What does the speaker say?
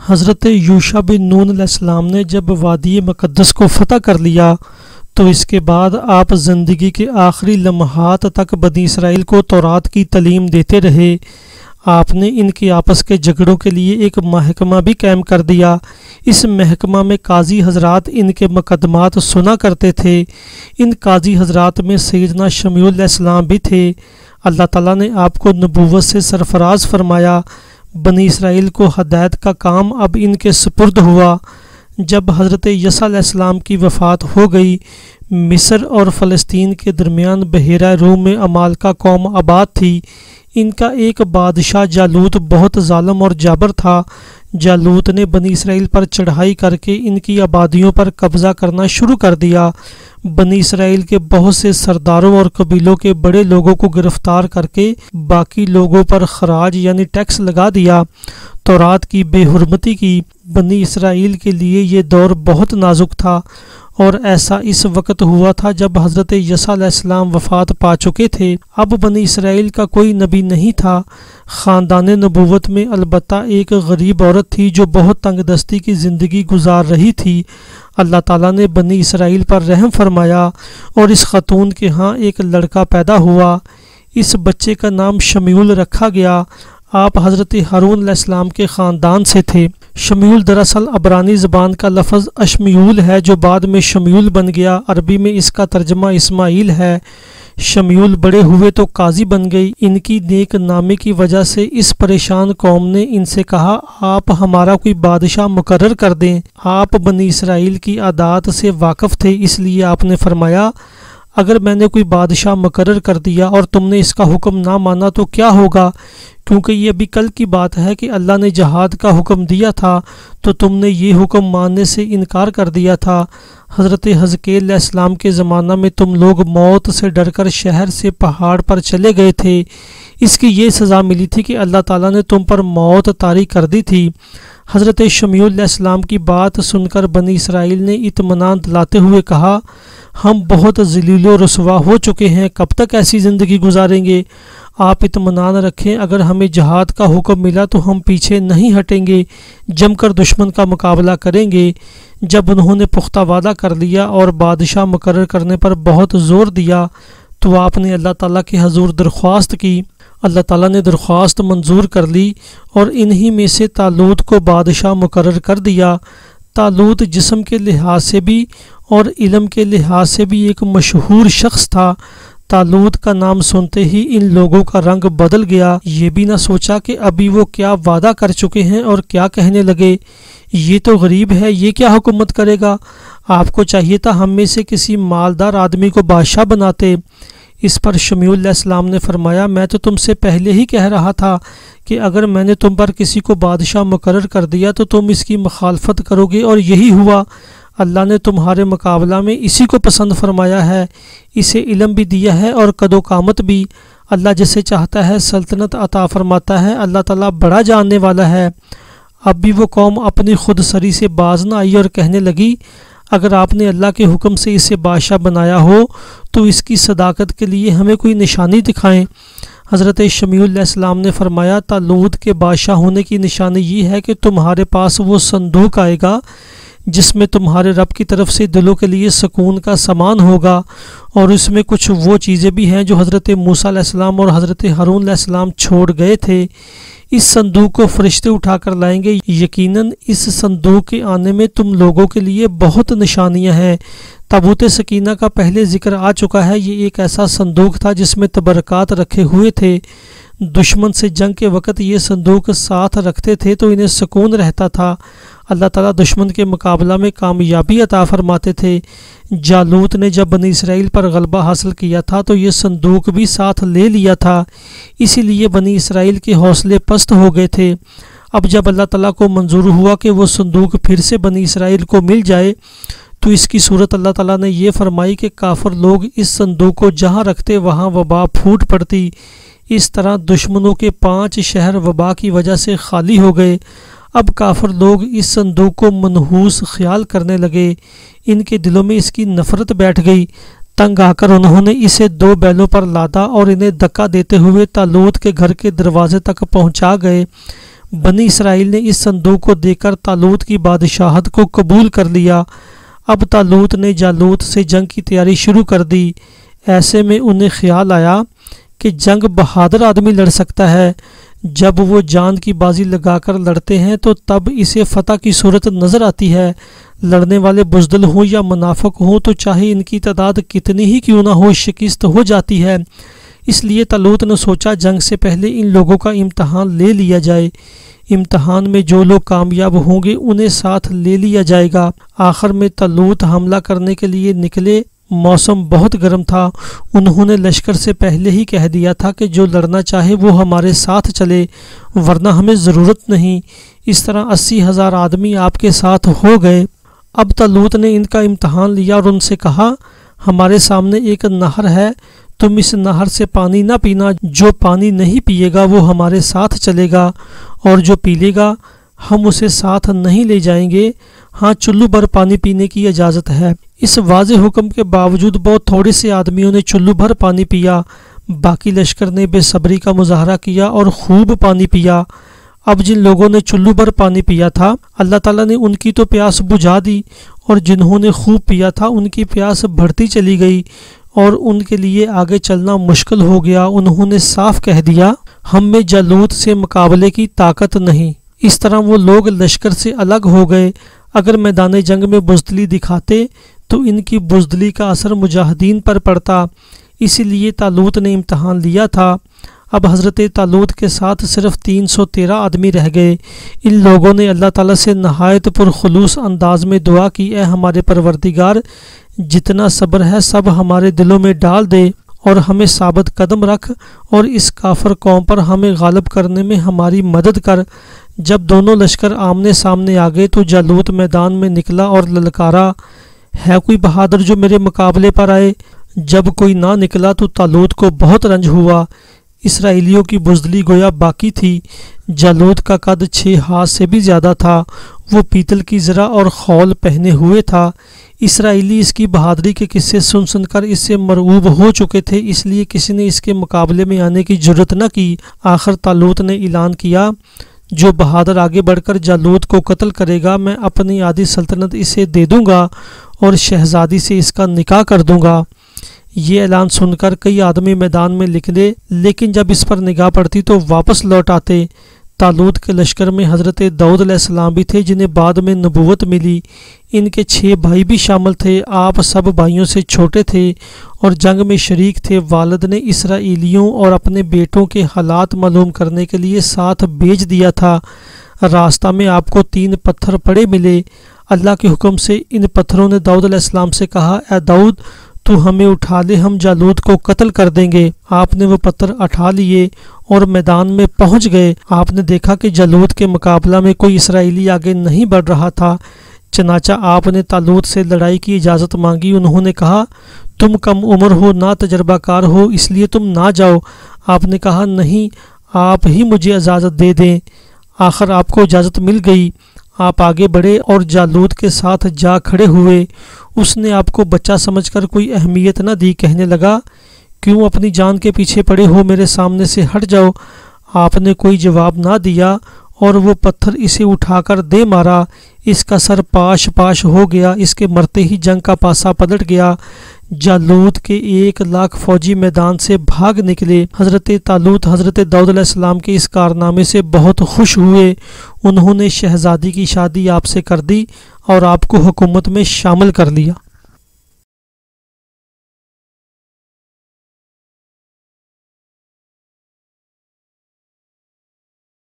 حضرت یوشع بن نون علیہ السلام نے جب وادی مقدس کو فتح کر لیا تو اس کے بعد آپ زندگی کے آخری لمحات تک بنی اسرائیل کو تورات کی تعلیم دیتے رہے۔ آپ نے ان کے آپس کے جھگڑوں کے لیے ایک محکمہ بھی قائم کر دیا۔ اس محکمہ میں قاضی حضرات ان کے مقدمات سنا کرتے تھے۔ ان قاضی حضرات میں سیدنا شمیع علیہ السلام بھی تھے۔ اللہ تعالیٰ نے آپ کو نبوت سے سرفراز فرمایا۔ بنی اسرائیل کو ہدایت کا کام اب ان کے سپرد ہوا۔ جب حضرت یسوع علیہ السلام کی وفات ہو گئی، مصر اور فلسطین کے درمیان بحیرہ روم میں عمالقہ قوم آباد تھی۔ ان کا ایک بادشاہ جالوت بہت ظالم اور جابر تھا۔ جالوت نے بنی اسرائیل پر چڑھائی کر کے ان کی آبادیوں پر قبضہ کرنا شروع کر دیا۔ بنی اسرائیل کے بہت سے سرداروں اور قبیلوں کے بڑے لوگوں کو گرفتار کر کے باقی لوگوں پر خراج یعنی ٹیکس لگا دیا۔ تورات کی بے حرمتی کی۔ بنی اسرائیل کے لیے یہ دور بہت نازک تھا، اور ایسا اس وقت ہوا تھا جب حضرت یسوع علیہ السلام وفات پا چکے تھے۔ اب بنی اسرائیل کا کوئی نبی نہیں تھا۔ خاندان نبوت میں البتہ ایک غریب عورت تھی جو بہت تنگ دستی کی زندگی گزار رہی تھی۔ اللہ تعالیٰ نے بنی اسرائیل پر رحم فرمایا اور اس خاتون کے ہاں ایک لڑکا پیدا ہوا۔ اس بچے کا نام شمیول رکھا گیا۔ آپ حضرت ہارون علیہ السلام کے خاندان سے تھے۔ شمیول دراصل عبرانی زبان کا لفظ اشمیول ہے جو بعد میں شمیول بن گیا۔ عربی میں اس کا ترجمہ اسماعیل ہے۔ شمیول بڑے ہوئے تو قاضی بن گئی۔ ان کی نیک نامی کی وجہ سے اس پریشان قوم نے ان سے کہا، آپ ہمارا کوئی بادشاہ مقرر کر دیں۔ آپ بنی اسرائیل کی عادات سے واقف تھے، اس لیے آپ نے فرمایا، اگر میں نے کوئی بادشاہ مقرر کر دیا اور تم نے اس کا حکم نہ مانا تو کیا ہوگا؟ کیونکہ یہ ابھی کل کی بات ہے کہ اللہ نے جہاد کا حکم دیا تھا تو تم نے یہ حکم ماننے سے انکار کر دیا تھا۔ حضرت حزقیل علیہ السلام کے زمانہ میں تم لوگ موت سے ڈر کر شہر سے پہاڑ پر چلے گئے تھے۔ اس کی یہ سزا ملی تھی کہ اللہ تعالیٰ نے تم پر موت طاری کر دی تھی۔ حضرت شمیع علیہ السلام کی بات سن کر بنی اسرائیل نے اطمینان دلاتے ہوئے کہا، ہم بہت ذلیل و رسوا ہو چکے ہیں، کب تک ایسی زندگی گزاریں گے؟ آپ اطمینان رکھیں، اگر ہمیں جہاد کا حکم ملا تو ہم پیچھے نہیں ہٹیں گے، جم کر دشمن کا مقابلہ کریں گے۔ جب انہوں نے پختہ وعدہ کر لیا اور بادشاہ مقرر کرنے پر بہت زور دیا تو آپ نے اللہ تعالیٰ کے حضور درخواست کی۔ اللہ تعالیٰ نے درخواست منظور کر لی اور انہی میں سے طالوت کو بادشاہ مقرر کر دیا۔ طالوت جسم کے لحاظ سے بھی اور علم کے لحاظ سے بھی ایک مشہور شخص تھا۔ طالوت کا نام سنتے ہی ان لوگوں کا رنگ بدل گیا۔ یہ بھی نہ سوچا کہ ابھی وہ کیا وعدہ کر چکے ہیں اور کیا کہنے لگے، یہ تو غریب ہے، یہ کیا حکومت کرے گا؟ آپ کو چاہیے تھا ہم میں سے کسی مالدار آدمی کو بادشاہ بناتے۔ اس پر شمیع علیہ السلام نے فرمایا، میں تو تم سے پہلے ہی کہہ رہا تھا کہ اگر میں نے تم پر کسی کو بادشاہ مقرر کر دیا تو تم اس کی مخالفت کرو گے، اور یہی ہوا۔ اللہ نے تمہارے مقابلہ میں اسی کو پسند فرمایا ہے، اسے علم بھی دیا ہے اور قد و قامت بھی۔ اللہ جسے چاہتا ہے سلطنت عطا فرماتا ہے، اللہ تعالیٰ بڑا جاننے والا ہے۔ اب بھی وہ قوم اپنی خود سری سے باز نہ آئی اور کہنے لگی، اگر آپ نے اللہ کے حکم سے اسے بادشاہ بنایا ہو تو اس کی صداقت کے لیے ہمیں کوئی نشانی دکھائیں۔ حضرت شمیع علیہ السلام نے فرمایا، طالوت کے بادشاہ ہونے کی نشانی یہ ہے کہ تمہارے پاس وہ صندوق آئے گا جس میں تمہارے رب کی طرف سے دلوں کے لیے سکون کا سامان ہوگا، اور اس میں کچھ وہ چیزیں بھی ہیں جو حضرت موسیٰ علیہ السلام اور حضرت ہارون علیہ السلام چھوڑ گئے تھے۔ اس صندوق کو فرشتے اٹھا کر لائیں گے۔ یقیناً اس صندوق کے آنے میں تم لوگوں کے لیے بہت نشانیاں ہیں۔ تابوت سکینہ کا پہلے ذکر آ چکا ہے۔ یہ ایک ایسا صندوق تھا جس میں تبرکات رکھے ہوئے تھے۔ دشمن سے جنگ کے وقت یہ صندوق ساتھ رکھتے تھے تو انہیں سکون رہتا تھا۔ اللہ تعالیٰ دشمن کے مقابلہ میں کامیابی عطا فرماتے تھے۔ جالوت نے جب بنی اسرائیل پر غلبہ حاصل کیا تھا تو یہ صندوق بھی ساتھ لے لیا تھا، اسی لیے بنی اسرائیل کے حوصلے پست ہو گئے تھے۔ اب جب اللہ تعالیٰ کو منظور ہوا کہ وہ صندوق پھر سے بنی اسرائیل کو مل جائے تو اس کی صورت اللہ تعالیٰ نے یہ فرمائی کہ کافر لوگ اس صندوق کو جہاں رکھتے وہاں وبا پھوٹ پڑتی۔ اس طرح دشمنوں کے 5 شہر وبا کی وجہ سے خالی ہو گئے۔ اب کافر لوگ اس صندوق کو منحوس خیال کرنے لگے، ان کے دلوں میں اس کی نفرت بیٹھ گئی۔ تنگ آ کر انہوں نے اسے 2 بیلوں پر لادا اور انہیں دھکا دیتے ہوئے طالوت کے گھر کے دروازے تک پہنچا گئے۔ بنی اسرائیل نے اس صندوق کو دیکھ کر طالوت کی بادشاہت کو قبول کر لیا۔ اب طالوت نے جالوت سے جنگ کی تیاری شروع کر دی۔ ایسے میں انہیں خیال آیا کہ جنگ بہادر آدمی لڑ سکتا ہے۔ جب وہ جان کی بازی لگا کر لڑتے ہیں تو تب اسے فتح کی صورت نظر آتی ہے۔ لڑنے والے بزدل ہوں یا منافق ہوں تو چاہے ان کی تعداد کتنی ہی کیوں نہ ہو، شکست ہو جاتی ہے۔ اس لیے طالوت نے سوچا جنگ سے پہلے ان لوگوں کا امتحان لے لیا جائے۔ امتحان میں جو لوگ کامیاب ہوں گے انہیں ساتھ لے لیا جائے گا۔ آخر میں طالوت حملہ کرنے کے لیے نکلے۔ موسم بہت گرم تھا۔ انہوں نے لشکر سے پہلے ہی کہہ دیا تھا کہ جو لڑنا چاہے وہ ہمارے ساتھ چلے، ورنہ ہمیں ضرورت نہیں۔ اس طرح 80,000 آدمی آپ کے ساتھ ہو گئے۔ اب طالوت نے ان کا امتحان لیا اور ان سے کہا، ہمارے سامنے ایک نہر ہے، تم اس نہر سے پانی نہ پینا۔ جو پانی نہیں پیے گا وہ ہمارے ساتھ چلے گا، اور جو پی لے گا ہم اسے ساتھ نہیں لے جائیں گے۔ ہاں، چلو بھر پانی پینے کی اجازت ہے۔ اس واضح حکم کے باوجود بہت تھوڑے سے آدمیوں نے چلو بھر پانی پیا۔ باقی لشکر نے بے صبری کا مظاہرہ کیا اور خوب پانی پیا۔ اب جن لوگوں نے چلو بھر پانی پیا تھا اللہ تعالیٰ نے ان کی تو پیاس بجھا دی، اور جنہوں نے خوب پیا تھا ان کی پیاس بڑھتی چلی گئی اور ان کے لیے آگے چلنا مشکل ہو گیا۔ انہوں نے صاف کہہ دیا، ہم میں جالوت سے مقابلے کی طاقت نہیں۔ اس طرح وہ لوگ لشکر سے الگ ہو گئے۔ اگر میدان جنگ میں بزدلی دکھاتے تو ان کی بزدلی کا اثر مجاہدین پر پڑتا، اسی لیے طالوت نے امتحان لیا تھا۔ اب حضرت طالوت کے ساتھ صرف 313 آدمی رہ گئے۔ ان لوگوں نے اللہ تعالیٰ سے نہایت پرخلوص انداز میں دعا کی، اے ہمارے پروردگار، جتنا صبر ہے سب ہمارے دلوں میں ڈال دے اور ہمیں ثابت قدم رکھ، اور اس کافر قوم پر ہمیں غالب کرنے میں ہماری مدد کر۔ جب دونوں لشکر آمنے سامنے آ گئے تو جالوت میدان میں نکلا اور للکارا، ہے کوئی بہادر جو میرے مقابلے پر آئے؟ جب کوئی نہ نکلا تو طالوت کو بہت رنج ہوا۔ اسرائیلیوں کی بزدلی گویا باقی تھی۔ جالوت کا قد 6 ہاتھ سے بھی زیادہ تھا۔ وہ پیتل کی زرہ اور خول پہنے ہوئے تھا۔ اسرائیلی اس کی بہادری کے قصے سن سن کر اس سے مرعوب ہو چکے تھے، اس لیے کسی نے اس کے مقابلے میں آنے کی جرت نہ کی۔ آخر طالوت نے اعلان کیا، جو بہادر آگے بڑھ کر جالوت کو قتل کرے گا میں اپنی آدھی سلطنت اسے دے دوں گا اور شہزادی سے اس کا نکاح کر دوں گا۔ یہ اعلان سن کر کئی آدمی میدان میں نکلے، لیکن جب اس پر نگاہ پڑتی تو واپس لوٹ آتے۔ طالوت کے لشکر میں حضرت داؤد علیہ السلام بھی تھے، جنہیں بعد میں نبوت ملی۔ ان کے 6 بھائی بھی شامل تھے۔ آپ سب بھائیوں سے چھوٹے تھے اور جنگ میں شریک تھے۔ والد نے اسرائیلیوں اور اپنے بیٹوں کے حالات معلوم کرنے کے لیے ساتھ بھیج دیا تھا۔ راستہ میں آپ کو 3 پتھر پڑے ملے۔ اللہ کے حکم سے ان پتھروں نے داؤد علیہ السلام سے کہا، اے داؤد، تو ہمیں اٹھا لے، ہم جالوت کو قتل کر دیں گے۔ آپ نے وہ پتھر اٹھا لیے اور میدان میں پہنچ گئے۔ آپ نے دیکھا کہ جالوت کے مقابلہ میں کوئی اسرائیلی آگے نہیں بڑھ رہا تھا۔ چنانچہ آپ نے طالوت سے لڑائی کی اجازت مانگی۔ انہوں نے کہا، تم کم عمر ہو، نہ تجربہ کار ہو، اس لیے تم نہ جاؤ۔ آپ نے کہا، نہیں، آپ ہی مجھے اجازت دے دیں۔ آخر آپ کو اجازت مل گئی۔ آپ آگے بڑھے اور جالوت کے ساتھ جا کھڑے ہوئے۔ اس نے آپ کو بچہ سمجھ کر کوئی اہمیت نہ دی، کہنے لگا، کیوں اپنی جان کے پیچھے پڑے ہو، میرے سامنے سے ہٹ جاؤ۔ آپ نے کوئی جواب نہ دیا اور وہ پتھر اسے اٹھا کر دے مارا۔ اس کا سر پاش پاش ہو گیا۔ اس کے مرتے ہی جنگ کا پاسا پلٹ گیا۔ جالوت کے 1,00,000 فوجی میدان سے بھاگ نکلے۔ حضرت طالوت حضرت داؤد علیہ السلام کے اس کارنامے سے بہت خوش ہوئے۔ انہوں نے شہزادی کی شادی آپ سے کر دی اور آپ کو حکومت میں شامل کر لیا۔